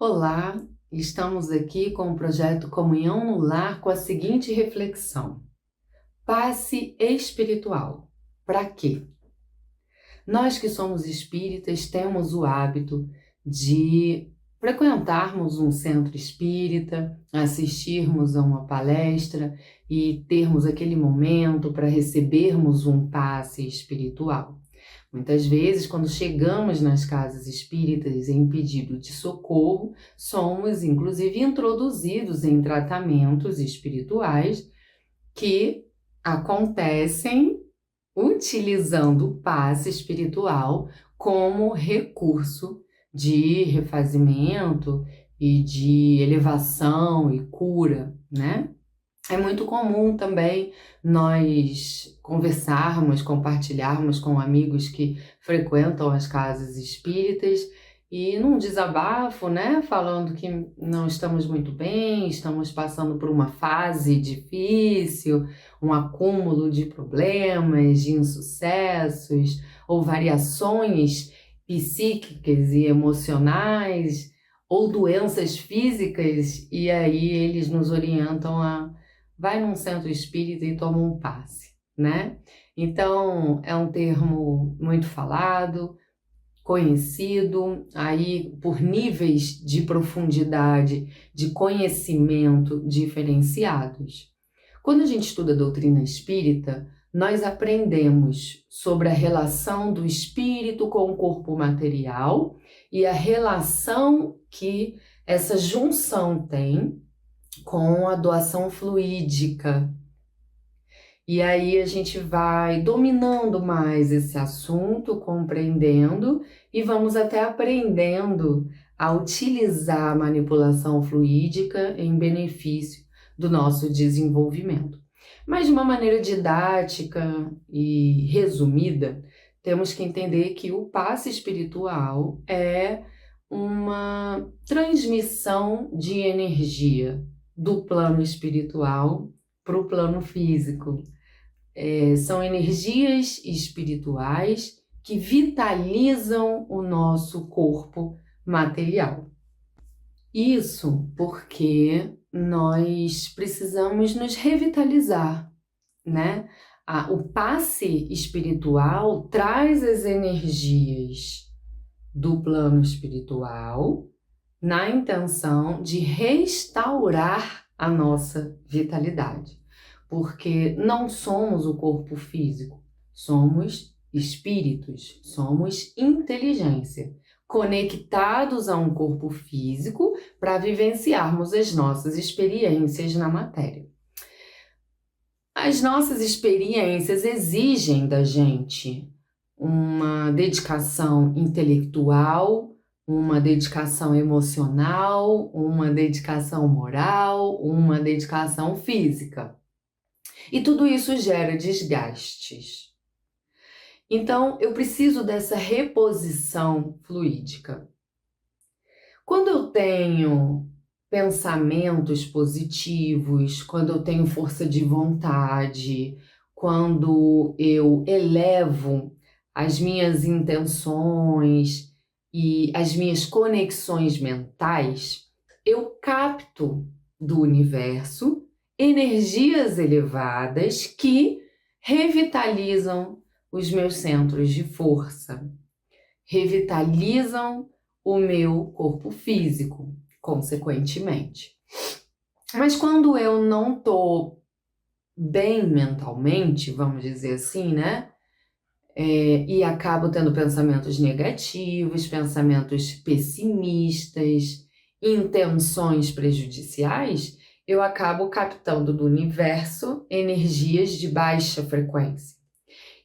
Olá, estamos aqui com o projeto Comunhão no Lar com a seguinte reflexão: passe espiritual. Para quê? Nós que somos espíritas temos o hábito de frequentarmos um centro espírita, assistirmos a uma palestra e termos aquele momento para recebermos um passe espiritual. Muitas vezes, quando chegamos nas casas espíritas em pedido de socorro, somos inclusive introduzidos em tratamentos espirituais que acontecem utilizando o passe espiritual como recurso de refazimento e de elevação e cura, né? É muito comum também nós conversarmos, compartilharmos com amigos que frequentam as casas espíritas e num desabafo, né, falando que não estamos muito bem, estamos passando por uma fase difícil, um acúmulo de problemas, de insucessos ou variações psíquicas e emocionais ou doenças físicas, e aí eles nos orientam a vai num centro espírita e toma um passe, né? Então, é um termo muito falado, conhecido, aí por níveis de profundidade, de conhecimento diferenciados. Quando a gente estuda a doutrina espírita, nós aprendemos sobre a relação do espírito com o corpo material e a relação que essa junção tem com a doação fluídica. E aí a gente vai dominando mais esse assunto, compreendendo e vamos até aprendendo a utilizar a manipulação fluídica em benefício do nosso desenvolvimento. Mas de uma maneira didática e resumida, temos que entender que o passe espiritual é uma transmissão de energia do plano espiritual para o plano físico. São energias espirituais que vitalizam o nosso corpo material. Isso porque nós precisamos nos revitalizar, né? O passe espiritual traz as energias do plano espiritual na intenção de restaurar a nossa vitalidade, porque não somos o corpo físico, somos espíritos, somos inteligência, conectados a um corpo físico para vivenciarmos as nossas experiências na matéria. As nossas experiências exigem da gente uma dedicação intelectual, uma dedicação emocional, uma dedicação moral, uma dedicação física. E tudo isso gera desgastes. Então, eu preciso dessa reposição fluídica. Quando eu tenho pensamentos positivos, quando eu tenho força de vontade, quando eu elevo as minhas intenções e as minhas conexões mentais, eu capto do universo energias elevadas que revitalizam os meus centros de força, revitalizam o meu corpo físico, consequentemente. Mas quando eu não estou bem mentalmente, vamos dizer assim, né? E acabo tendo pensamentos negativos, pensamentos pessimistas, intenções prejudiciais, eu acabo captando do universo energias de baixa frequência.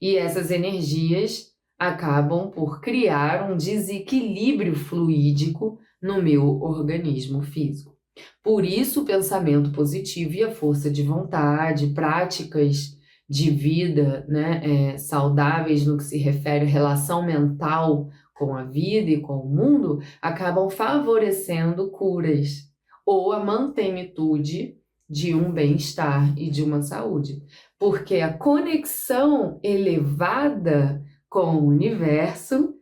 E essas energias acabam por criar um desequilíbrio fluídico no meu organismo físico. Por isso, o pensamento positivo e a força de vontade, práticas de vida, né, saudáveis no que se refere à relação mental com a vida e com o mundo, acabam favorecendo curas ou a mantenitude de um bem-estar e de uma saúde. Porque a conexão elevada com o universo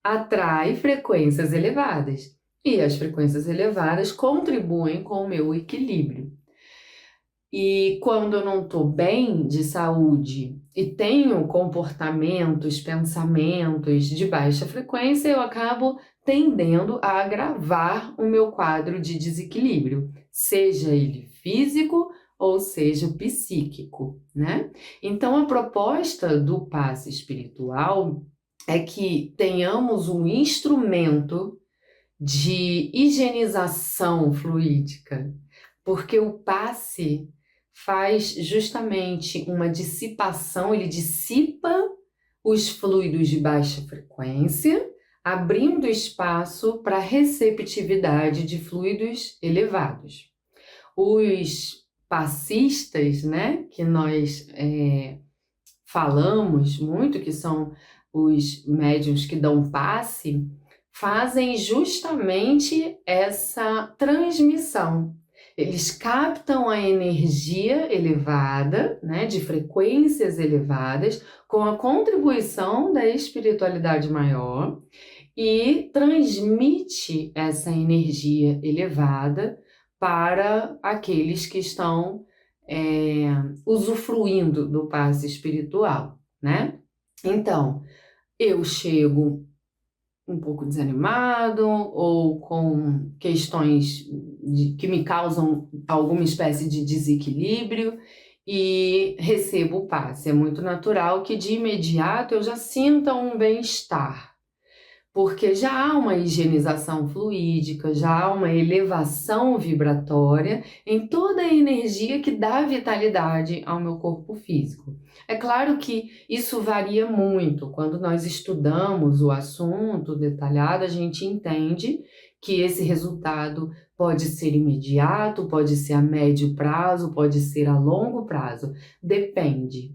atrai frequências elevadas. E as frequências elevadas contribuem com o meu equilíbrio. E quando eu não estou bem de saúde e tenho comportamentos, pensamentos de baixa frequência, eu acabo tendendo a agravar o meu quadro de desequilíbrio, seja ele físico ou seja psíquico, né? Então, a proposta do passe espiritual é que tenhamos um instrumento de higienização fluídica, porque o passe faz justamente uma dissipação, ele dissipa os fluidos de baixa frequência, abrindo espaço para receptividade de fluidos elevados. Os passistas, né, que nós falamos muito, que são os médiuns que dão passe, fazem justamente essa transmissão. Eles captam a energia elevada, né, de frequências elevadas, com a contribuição da espiritualidade maior e transmite essa energia elevada para aqueles que estão usufruindo do passe espiritual, né? Então, eu chego um pouco desanimado ou com questões que me causam alguma espécie de desequilíbrio e recebo o passe. É muito natural que de imediato eu já sinta um bem-estar, porque já há uma higienização fluídica, já há uma elevação vibratória em toda a energia que dá vitalidade ao meu corpo físico. É claro que isso varia muito. Quando nós estudamos o assunto detalhado, a gente entende que esse resultado pode ser imediato, pode ser a médio prazo, pode ser a longo prazo. Depende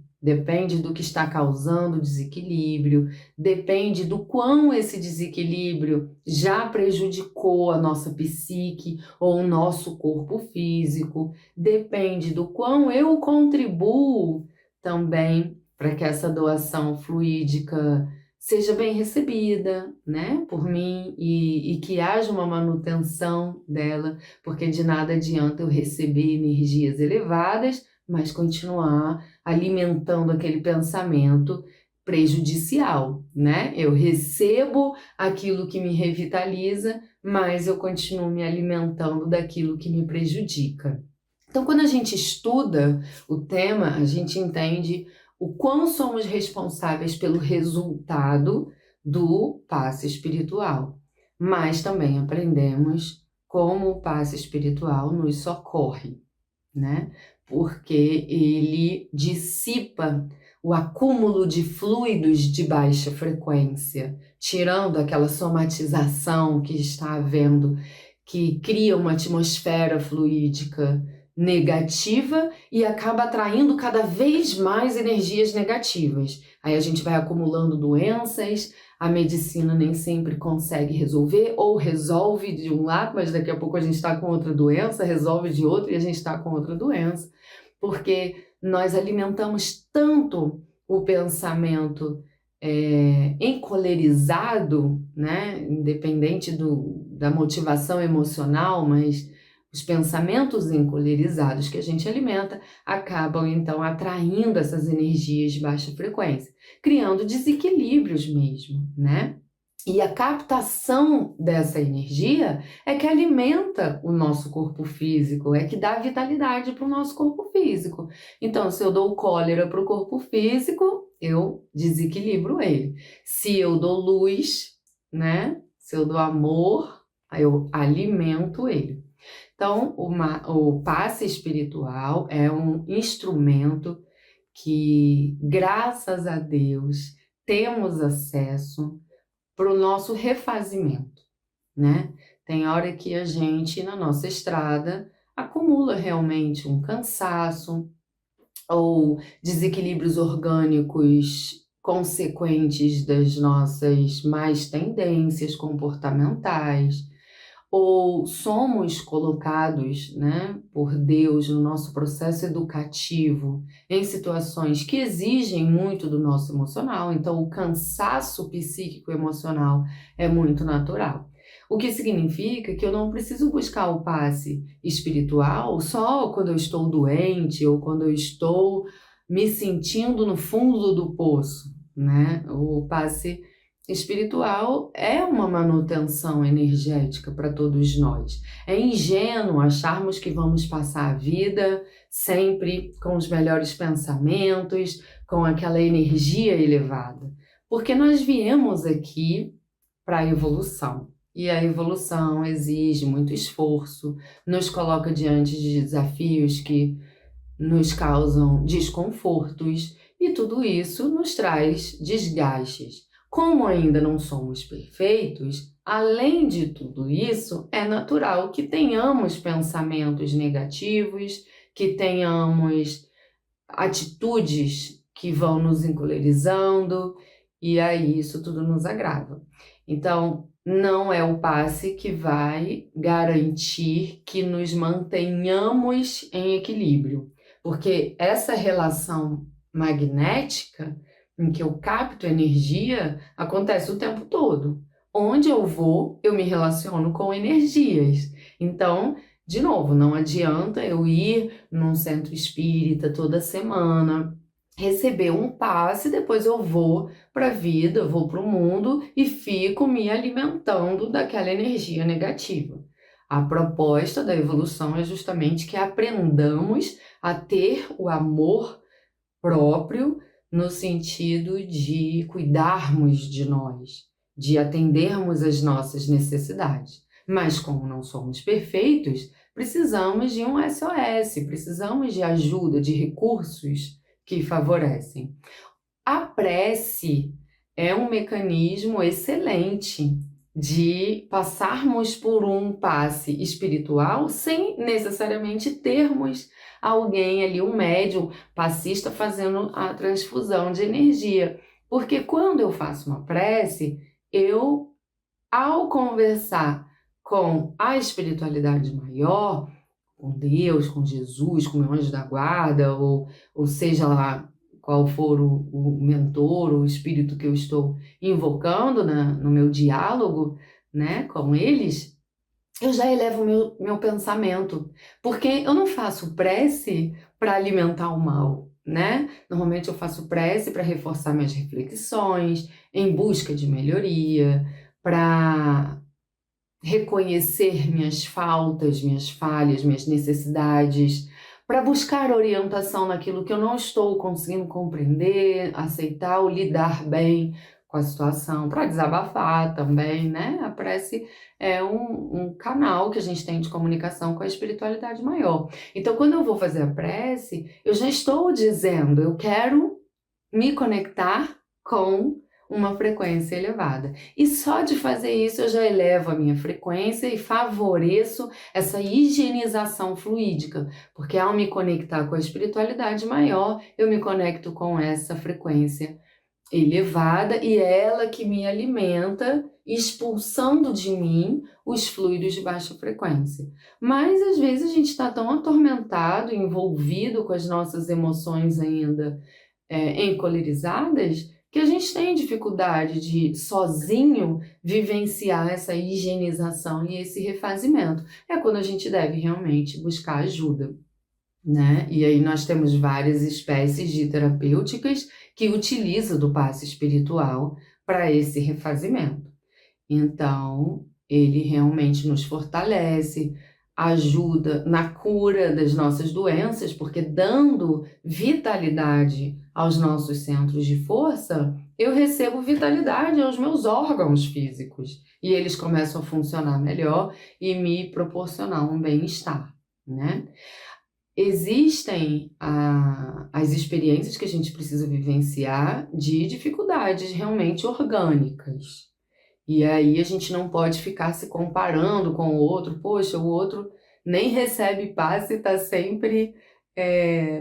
do que está causando desequilíbrio, depende do quão esse desequilíbrio já prejudicou a nossa psique ou o nosso corpo físico, depende do quão eu contribuo também para que essa doação fluídica seja bem recebida, né, por mim e que haja uma manutenção dela, porque de nada adianta eu receber energias elevadas, mas continuar alimentando aquele pensamento prejudicial, né? Eu recebo aquilo que me revitaliza, mas eu continuo me alimentando daquilo que me prejudica. Então, quando a gente estuda o tema, a gente entende o quão somos responsáveis pelo resultado do passe espiritual, mas também aprendemos como o passe espiritual nos socorre, né? Porque ele dissipa o acúmulo de fluidos de baixa frequência, tirando aquela somatização que está havendo, que cria uma atmosfera fluídica negativa e acaba atraindo cada vez mais energias negativas. Aí a gente vai acumulando doenças, a medicina nem sempre consegue resolver, ou resolve de um lado, mas daqui a pouco a gente está com outra doença, resolve de outro e a gente está com outra doença, porque nós alimentamos tanto o pensamento encolerizado, né? Independente da motivação emocional, mas os pensamentos encolerizados que a gente alimenta acabam, então, atraindo essas energias de baixa frequência, criando desequilíbrios mesmo, né? E a captação dessa energia é que alimenta o nosso corpo físico, é que dá vitalidade para o nosso corpo físico. Então, se eu dou cólera para o corpo físico, eu desequilibro ele. Se eu dou luz, né? Se eu dou amor, eu alimento ele. Então, o passe espiritual é um instrumento que, graças a Deus, temos acesso para o nosso refazimento, né? Tem hora que a gente, na nossa estrada, acumula realmente um cansaço ou desequilíbrios orgânicos consequentes das nossas más tendências comportamentais, ou somos colocados, né, por Deus no nosso processo educativo em situações que exigem muito do nosso emocional, então o cansaço psíquico emocional é muito natural. O que significa que eu não preciso buscar o passe espiritual só quando eu estou doente ou quando eu estou me sentindo no fundo do poço, né? O passe espiritual é uma manutenção energética para todos nós. É ingênuo acharmos que vamos passar a vida sempre com os melhores pensamentos, com aquela energia elevada, porque nós viemos aqui para a evolução. E a evolução exige muito esforço, nos coloca diante de desafios que nos causam desconfortos e tudo isso nos traz desgastes. Como ainda não somos perfeitos, além de tudo isso, é natural que tenhamos pensamentos negativos, que tenhamos atitudes que vão nos encolerizando, e aí isso tudo nos agrava. Então, não é o passe que vai garantir que nos mantenhamos em equilíbrio, porque essa relação magnética em que eu capto energia acontece o tempo todo. Onde eu vou, eu me relaciono com energias. Então, de novo, não adianta eu ir num centro espírita toda semana, receber um passe, depois eu vou para a vida, eu vou para o mundo e fico me alimentando daquela energia negativa. A proposta da evolução é justamente que aprendamos a ter o amor próprio no sentido de cuidarmos de nós, de atendermos às nossas necessidades. Mas como não somos perfeitos, precisamos de um SOS, precisamos de ajuda, de recursos que favorecem. A prece é um mecanismo excelente de passarmos por um passe espiritual sem necessariamente termos alguém ali, um médium passista fazendo a transfusão de energia. Porque quando eu faço uma prece, eu, ao conversar com a espiritualidade maior, com Deus, com Jesus, com o meu anjo da guarda, ou seja lá qual for o mentor, o espírito que eu estou invocando no meu diálogo, né, com eles, eu já elevo o meu pensamento, porque eu não faço prece para alimentar o mal, né? Normalmente eu faço prece para reforçar minhas reflexões, em busca de melhoria, para reconhecer minhas faltas, minhas falhas, minhas necessidades, para buscar orientação naquilo que eu não estou conseguindo compreender, aceitar ou lidar bem com a situação, para desabafar também, né? A prece é um canal que a gente tem de comunicação com a espiritualidade maior. Então, quando eu vou fazer a prece, eu já estou dizendo, eu quero me conectar com uma frequência elevada. E só de fazer isso eu já elevo a minha frequência e favoreço essa higienização fluídica, porque ao me conectar com a espiritualidade maior, eu me conecto com essa frequência elevada e é ela que me alimenta, expulsando de mim os fluidos de baixa frequência. Mas às vezes a gente está tão atormentado, envolvido com as nossas emoções ainda encolerizadas, que a gente tem dificuldade de, sozinho, vivenciar essa higienização e esse refazimento. É quando a gente deve realmente buscar ajuda, né? E aí nós temos várias espécies de terapêuticas que utilizam do passe espiritual para esse refazimento. Então, ele realmente nos fortalece, ajuda na cura das nossas doenças, porque dando vitalidade aos nossos centros de força, eu recebo vitalidade aos meus órgãos físicos e eles começam a funcionar melhor e me proporcionar um bem-estar, né? Existem as experiências que a gente precisa vivenciar de dificuldades realmente orgânicas. E aí a gente não pode ficar se comparando com o outro. Poxa, o outro nem recebe passe e está sempre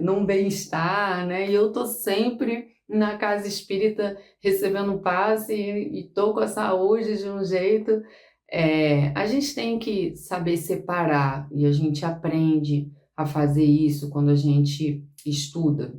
num bem-estar, né? E eu tô sempre na casa espírita recebendo passe e tô com a saúde de um jeito. A gente tem que saber separar e a gente aprende a fazer isso quando a gente estuda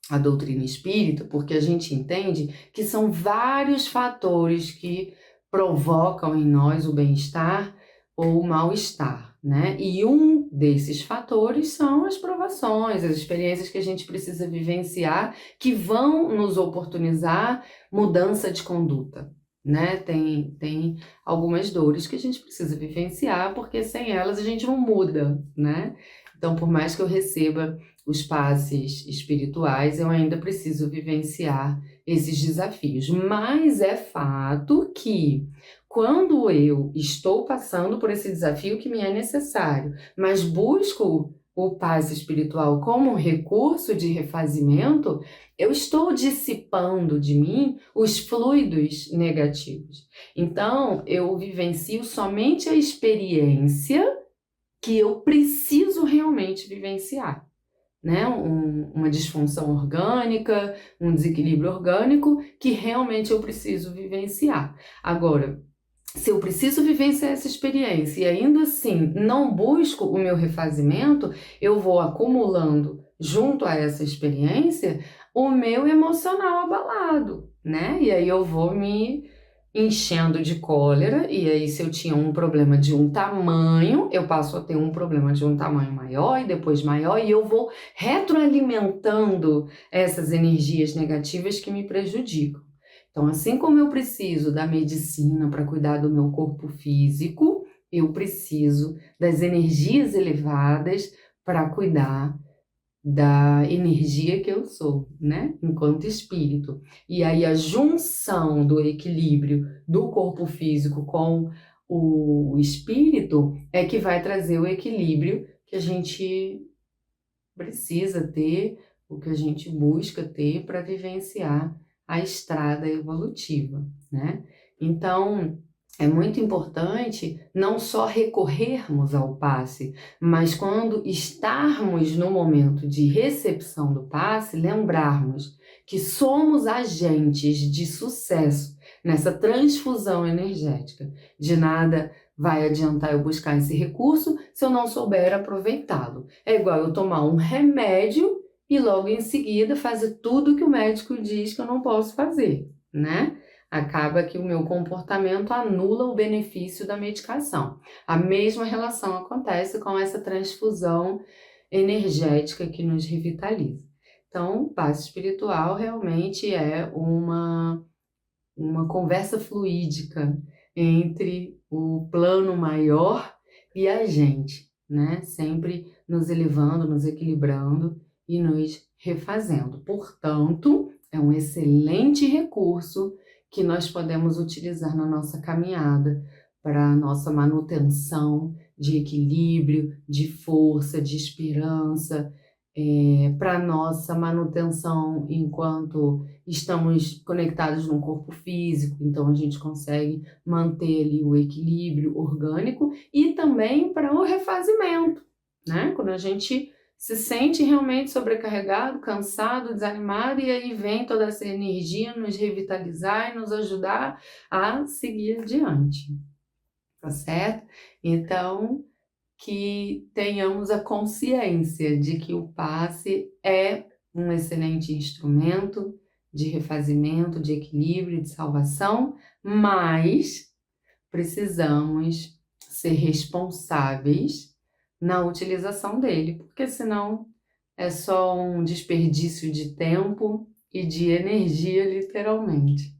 a doutrina espírita, porque a gente entende que são vários fatores que provocam em nós o bem-estar ou o mal-estar, né? E um desses fatores são as provações, as experiências que a gente precisa vivenciar, que vão nos oportunizar mudança de conduta, né? Tem algumas dores que a gente precisa vivenciar, porque sem elas a gente não muda, né? Então, por mais que eu receba os passes espirituais, eu ainda preciso vivenciar esses desafios. Mas é fato que quando eu estou passando por esse desafio que me é necessário, mas busco o passe espiritual como um recurso de refazimento, eu estou dissipando de mim os fluidos negativos. Então, eu vivencio somente a experiência que eu preciso realmente vivenciar, né? Uma disfunção orgânica, um desequilíbrio orgânico que realmente eu preciso vivenciar. Agora, se eu preciso vivenciar essa experiência e ainda assim não busco o meu refazimento, eu vou acumulando junto a essa experiência o meu emocional abalado, né? E aí eu vou me enchendo de cólera, e aí se eu tinha um problema de um tamanho, eu passo a ter um problema de um tamanho maior e depois maior, e eu vou retroalimentando essas energias negativas que me prejudicam. Então, assim como eu preciso da medicina para cuidar do meu corpo físico, eu preciso das energias elevadas para cuidar da energia que eu sou, né? Enquanto espírito. E aí a junção do equilíbrio do corpo físico com o espírito é que vai trazer o equilíbrio que a gente precisa ter, o que a gente busca ter para vivenciar a estrada evolutiva, né? Então, é muito importante não só recorrermos ao passe, mas quando estarmos no momento de recepção do passe, lembrarmos que somos agentes de sucesso nessa transfusão energética. De nada vai adiantar eu buscar esse recurso se eu não souber aproveitá-lo. É igual eu tomar um remédio e logo em seguida fazer tudo que o médico diz que eu não posso fazer, né? Acaba que o meu comportamento anula o benefício da medicação. A mesma relação acontece com essa transfusão energética que nos revitaliza. Então, o passe espiritual realmente é uma conversa fluídica entre o plano maior e a gente, né? Sempre nos elevando, nos equilibrando e nos refazendo. Portanto, é um excelente recurso que nós podemos utilizar na nossa caminhada para a nossa manutenção de equilíbrio, de força, de esperança, para a nossa manutenção enquanto estamos conectados no corpo físico, então a gente consegue manter ali o equilíbrio orgânico e também para o refazimento, né? Quando a gente se sente realmente sobrecarregado, cansado, desanimado, e aí vem toda essa energia nos revitalizar e nos ajudar a seguir adiante, tá certo? Então, que tenhamos a consciência de que o passe é um excelente instrumento de refazimento, de equilíbrio, de salvação, mas precisamos ser responsáveis na utilização dele, porque senão é só um desperdício de tempo e de energia, literalmente.